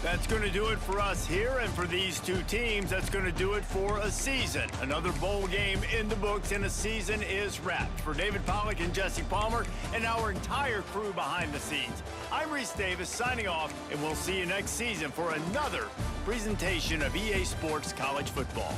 That's going to do it for us here, and for these two teams, that's going to do it for a season. Another bowl game in the books, and a season is wrapped. For David Pollack and Jesse Palmer and our entire crew behind the scenes, I'm Reese Davis signing off, and we'll see you next season for another presentation of EA Sports College Football.